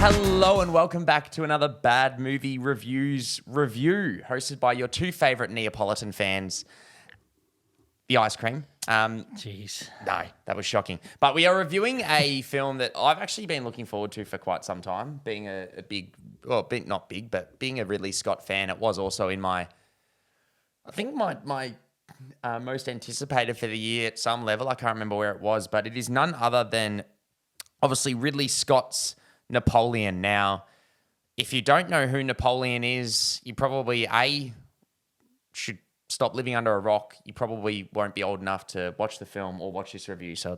Hello and welcome back to another Bad Movie Reviews review, hosted by your two favourite Neapolitan fans, the ice cream. Jeez. No, that was shocking. But we are reviewing a film that I've actually been looking forward to for quite some time, being a big, well, not big, but being a Ridley Scott fan. It was also in my most anticipated for the year at some level. I can't remember where it was, but it is none other than obviously Ridley Scott's Napoleon. Now, if you don't know who Napoleon is, you probably should stop living under a rock. You probably won't be old enough to watch the film or watch this review. So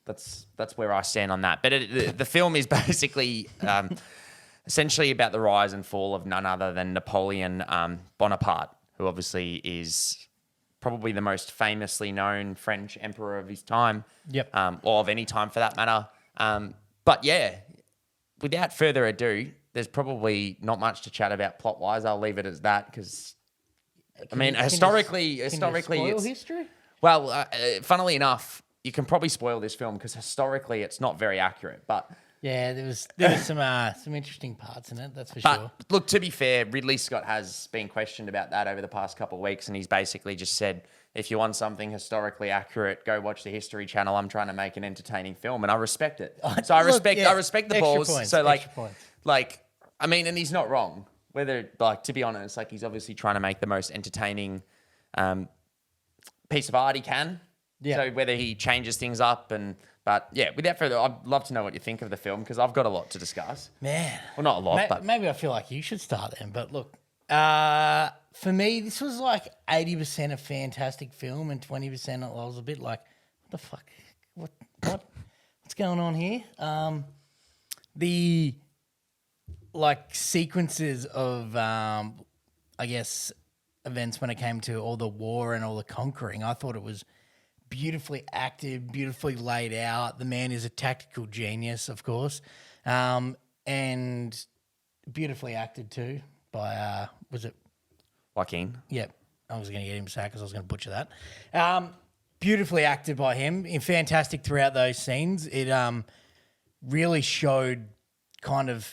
that's where I stand on that. But the film is basically essentially about the rise and fall of none other than Napoleon Bonaparte, who obviously is probably the most famously known French emperor of his time. Yep. Or of any time for that matter. But yeah, without further ado, there's probably not much to chat about plot-wise. I'll leave it as that because, I mean, historically, spoil it's history. well. Funnily enough, you can probably spoil this film because historically, it's not very accurate. But Yeah, there was some interesting parts in it. That's for but sure. look, to be fair, Ridley Scott has been questioned about that over the past couple of weeks, and he's basically just said, if you want something historically accurate, go watch the History Channel. I'm trying to make an entertaining film, and I respect it. So I respect the extra balls. points, So extra points. I mean, and he's not wrong. Whether, to be honest, he's obviously trying to make the most entertaining piece of art he can. Yeah. So whether he changes things up but yeah, without further, I'd love to know what you think of the film because I've got a lot to discuss. Man. Well, not a lot, but maybe I feel like you should start then. But look, for me, this was like 80% a fantastic film and 20% I was a bit like, what the fuck? What's going on here? The sequences of I guess events when it came to all the war and all the conquering, I thought it was beautifully acted, beautifully laid out. The man is a tactical genius, of course, and beautifully acted too by was it Joaquin. Yep. I was going to get him sacked because I was going to butcher that. Beautifully acted by him. Fantastic throughout those scenes. It really showed kind of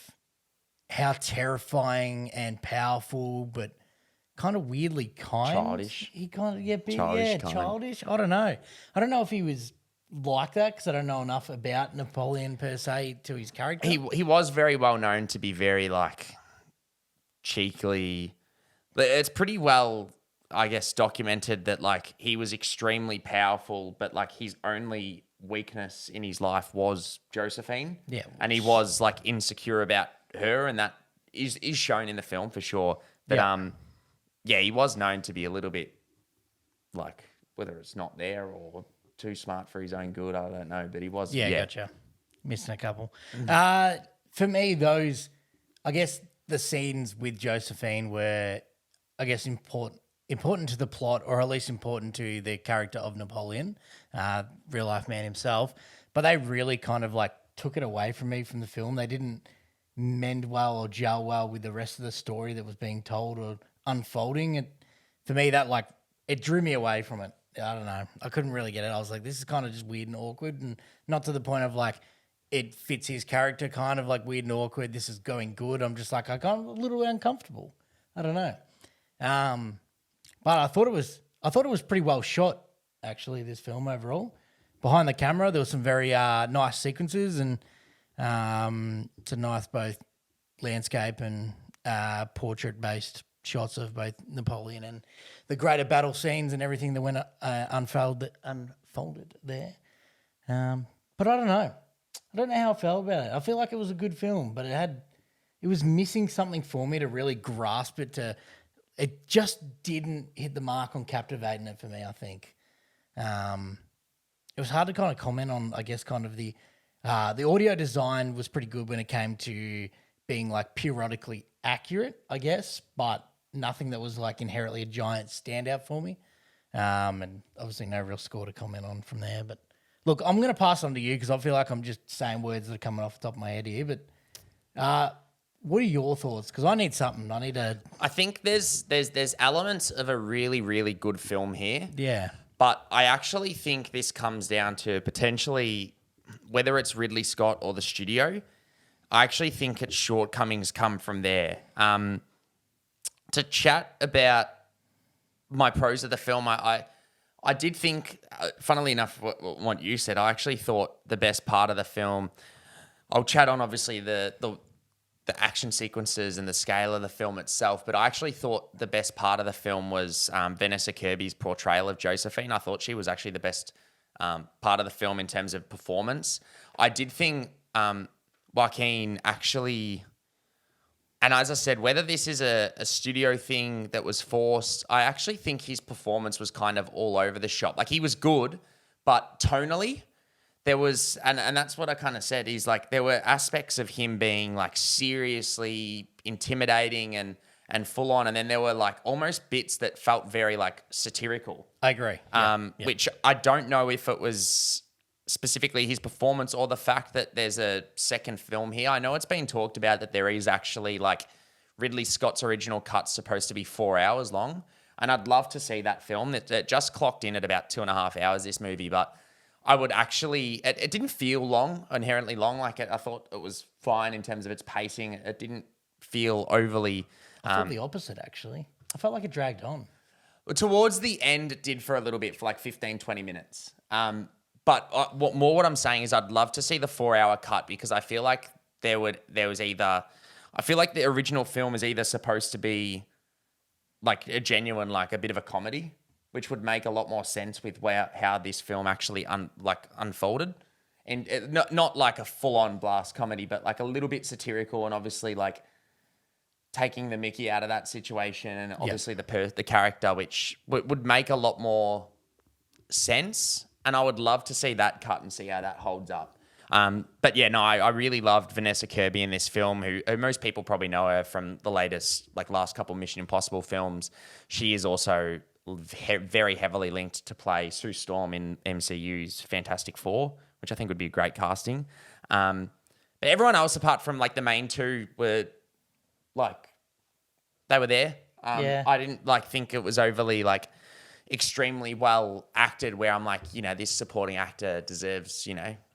how terrifying and powerful, but kind of weirdly kind. Childish. He kind of, Childish. childish. I don't know. I don't know if he was like that because I don't know enough about Napoleon per se to his character. He was very well known to be very cheekily. It's pretty well, I guess, documented that he was extremely powerful, but his only weakness in his life was Josephine. Yeah. And he was insecure about her, and that is shown in the film for sure. But he was known to be a little bit whether it's not there or too smart for his own good, I don't know. But he was. Yeah. Gotcha. Missing a couple. For me, those, I guess, the scenes with Josephine were, I guess, important to the plot, or at least important to the character of Napoleon, real life man himself. But they really kind of took it away from me from the film. They didn't mend well or gel well with the rest of the story that was being told or unfolding. For me, that it drew me away from it. I don't know. I couldn't really get it. I was like, this is kind of just weird and awkward, and not to the point of it fits his character, kind of weird and awkward. This is going good. I'm just I got a little uncomfortable. I don't know. But I thought it was pretty well shot, actually, this film overall. Behind the camera, there were some very nice sequences and some nice both landscape and portrait-based shots of both Napoleon and the greater battle scenes and everything that went unfolded there. But I don't know. I don't know how I felt about it. I feel like it was a good film, but it was missing something for me to really grasp it. It just didn't hit the mark on captivating it for me, I think. It was hard to kind of comment on, I guess, kind of the audio design was pretty good when it came to being periodically accurate, I guess, but nothing that was inherently a giant standout for me. And obviously no real score to comment on from there. But look, I'm going to pass on to you because I feel like I'm just saying words that are coming off the top of my head here. But what are your thoughts? Because I need something. I think there's elements of a really, really good film here. Yeah. But I actually think this comes down to potentially whether it's Ridley Scott or the studio. I actually think its shortcomings come from there. To chat about my pros of the film, I did think, funnily enough, what you said, I actually thought the best part of the film, I'll chat on obviously the action sequences and the scale of the film itself, but I actually thought the best part of the film was Vanessa Kirby's portrayal of Josephine. I thought she was actually the best part of the film in terms of performance. I did think Joaquin actually, and as I said, whether this is a studio thing that was forced, I actually think his performance was kind of all over the shop. Like, he was good, but tonally, there was, and that's what I kind of said, is like there were aspects of him being like seriously intimidating and full on, and then there were like almost bits that felt very like satirical. I agree. Which I don't know if it was specifically his performance or the fact that there's a second film here. I know it's been talked about that there is actually like Ridley Scott's original cut's supposed to be 4 hours long. And I'd love to see that film. It just clocked in at about 2.5 hours, this movie, but I would actually, it didn't feel long, inherently long. Like I thought it was fine in terms of its pacing. It didn't feel overly. I thought the opposite, actually. I felt like it dragged on. Towards the end, it did for a little bit, for like 15, 20 minutes. But what I'm saying is I'd love to see the 4-hour cut, because I feel like I feel like the original film is either supposed to be like a genuine, like a bit of a comedy, which would make a lot more sense with how this film actually unfolded. And not like a full-on blast comedy, but like a little bit satirical, and obviously like taking the mickey out of that situation, and obviously the character, which would make a lot more sense. And I would love to see that cut and see how that holds up. But yeah, no, I really loved Vanessa Kirby in this film, who most people probably know her from the last couple Mission Impossible films. She is also very heavily linked to play Sue Storm in MCU's Fantastic Four, which I think would be a great casting. But everyone else, apart from like the main two, were like, they were there. I didn't think it was overly like extremely well acted, where I'm like, this supporting actor deserves,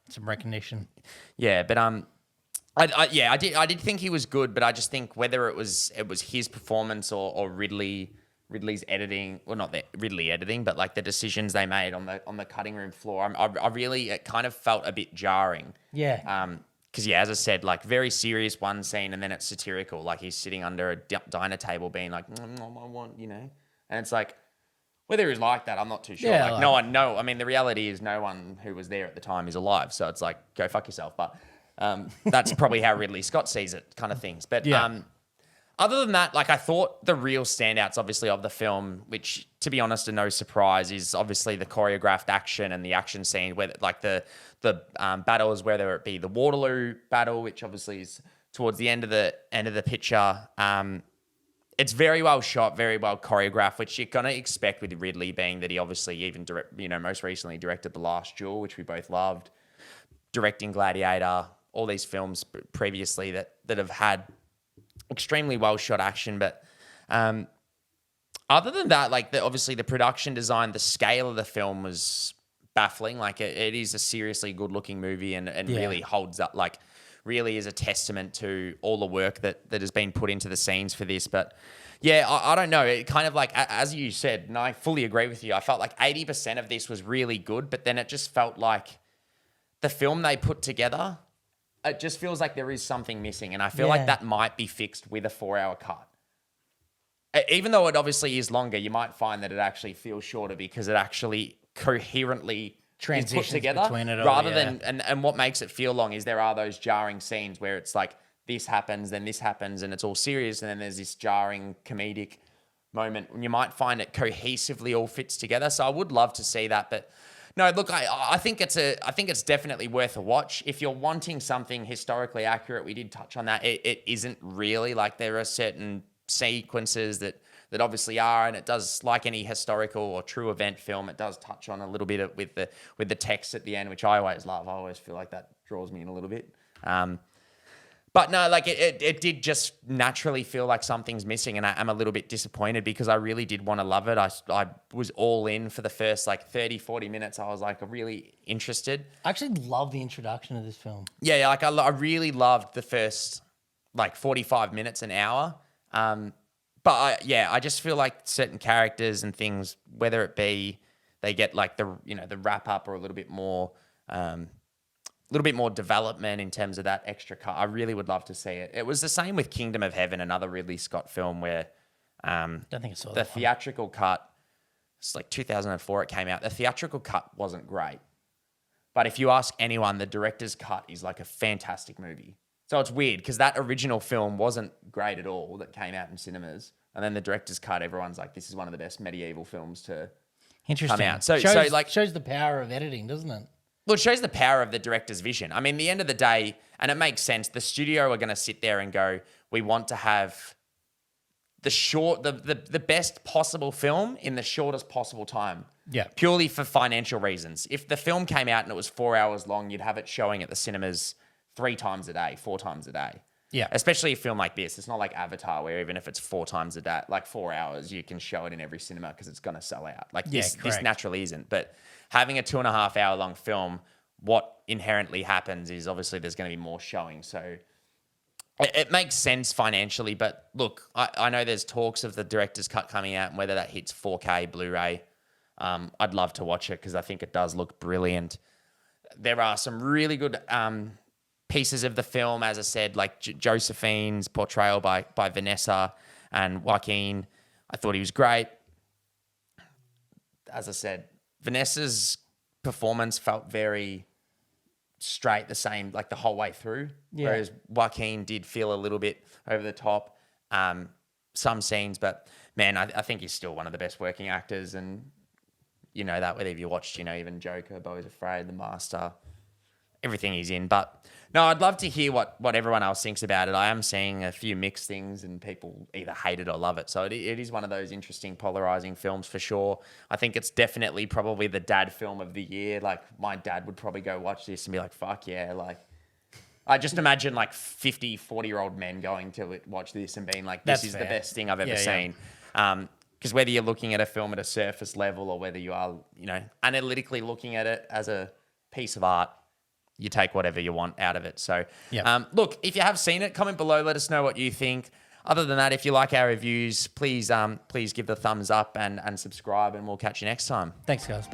some recognition. Yeah, but I did think he was good, but I just think whether it was his performance or Ridley's editing, well, not Ridley editing, but like the decisions they made on the cutting room floor, I really, it kind of felt a bit jarring. Yeah. Because as I said, like very serious one scene, and then it's satirical, like he's sitting under a diner table being like, I want, and it's like, whether he's like that, I'm not too sure. Yeah, no one, I mean, the reality is no one who was there at the time is alive. So it's like, go fuck yourself. But that's probably how Ridley Scott sees it, kind of things. But other than that, like, I thought the real standouts, obviously, of the film, which, to be honest, are no surprise, is obviously the choreographed action and the action scene, where like the battles, whether it be the Waterloo battle, which obviously is towards the end of the picture. It's very well shot, very well choreographed, which you're gonna expect with Ridley, being that he obviously even most recently directed The Last Duel, which we both loved, directing Gladiator, all these films previously that have had extremely well shot action. But other than that, like obviously the production design, the scale of the film was baffling. Like it is a seriously good looking movie, and really holds up. Like, really is a testament to all the work that has been put into the scenes for this. But yeah, I don't know. It kind of like, as you said, and I fully agree with you, I felt like 80% of this was really good, but then it just felt like the film they put together, it just feels like there is something missing. And I feel like that might be fixed with a 4-hour cut. Even though it obviously is longer, you might find that it actually feels shorter, because it actually coherently is put together between it all, rather than, and what makes it feel long is there are those jarring scenes where it's like this happens, then this happens, and it's all serious, and then there's this jarring comedic moment, and you might find it cohesively all fits together. So I would love to see that. But no, look, I think it's definitely worth a watch if you're wanting something historically accurate. We did touch on that. It isn't really, like, there are certain sequences that obviously are, and it does, like any historical or true event film, it does touch on a little bit with the text at the end, which I always love. I always feel like that draws me in a little bit. But But no, like it did just naturally feel like something's missing, and I'm a little bit disappointed because I really did want to love it. I was all in for the first like 30, 40 minutes. I was like really interested. I actually love the introduction of this film. Yeah, like I really loved the first like 45 minutes, an hour. But I just feel like certain characters and things, whether it be they get like the wrap up or a little bit more development in terms of that extra cut. I really would love to see it. It was the same with Kingdom of Heaven, another Ridley Scott film where Don't think I saw the that one. theatrical cut, it's like 2004 it came out. The theatrical cut wasn't great. But if you ask anyone, the director's cut is like a fantastic movie. So it's weird because that original film wasn't great at all that came out in cinemas. And then the director's cut, everyone's like, this is one of the best medieval films to Interesting. come out. So shows the power of editing, doesn't it? well, it shows the power of the director's vision. I mean, the end of the day, and it makes sense, the studio are going to sit there and go, we want to have the best possible film in the shortest possible time. Yeah. Purely for financial reasons. If the film came out and it was 4 hours long, you'd have it showing at the cinemas 3 times a day, 4 times a day. Yeah. Especially a film like this. It's not like Avatar where even if it's 4 times a day, like 4 hours, you can show it in every cinema because it's going to sell out. Like this naturally isn't. But having a 2.5 hour long film, what inherently happens is obviously there's going to be more showing. So it makes sense financially. But look, I know there's talks of the director's cut coming out and whether that hits 4K Blu-ray. I'd love to watch it because I think it does look brilliant. There are some really good pieces of the film, as I said, like Josephine's portrayal by Vanessa and Joaquin. I thought he was great. As I said, Vanessa's performance felt very straight, the same, like the whole way through. Yeah. Whereas Joaquin did feel a little bit over the top, some scenes. But, man, I think he's still one of the best working actors. And you know that whether you watched, even Joker, Beau is Afraid, The Master, everything he's in. But no, I'd love to hear what everyone else thinks about it. I am seeing a few mixed things and people either hate it or love it. So it is one of those interesting, polarizing films for sure. I think it's definitely probably the dad film of the year. Like my dad would probably go watch this and be like, fuck yeah. Like I just imagine like 50, 40-year-old men going to watch this and being like, this is the best thing I've ever seen. Because whether you're looking at a film at a surface level or whether you are, analytically looking at it as a piece of art, you take whatever you want out of it. So, look, if you have seen it, comment below. Let us know what you think. Other than that, if you like our reviews, please give the thumbs up and subscribe, and we'll catch you next time. Thanks, guys.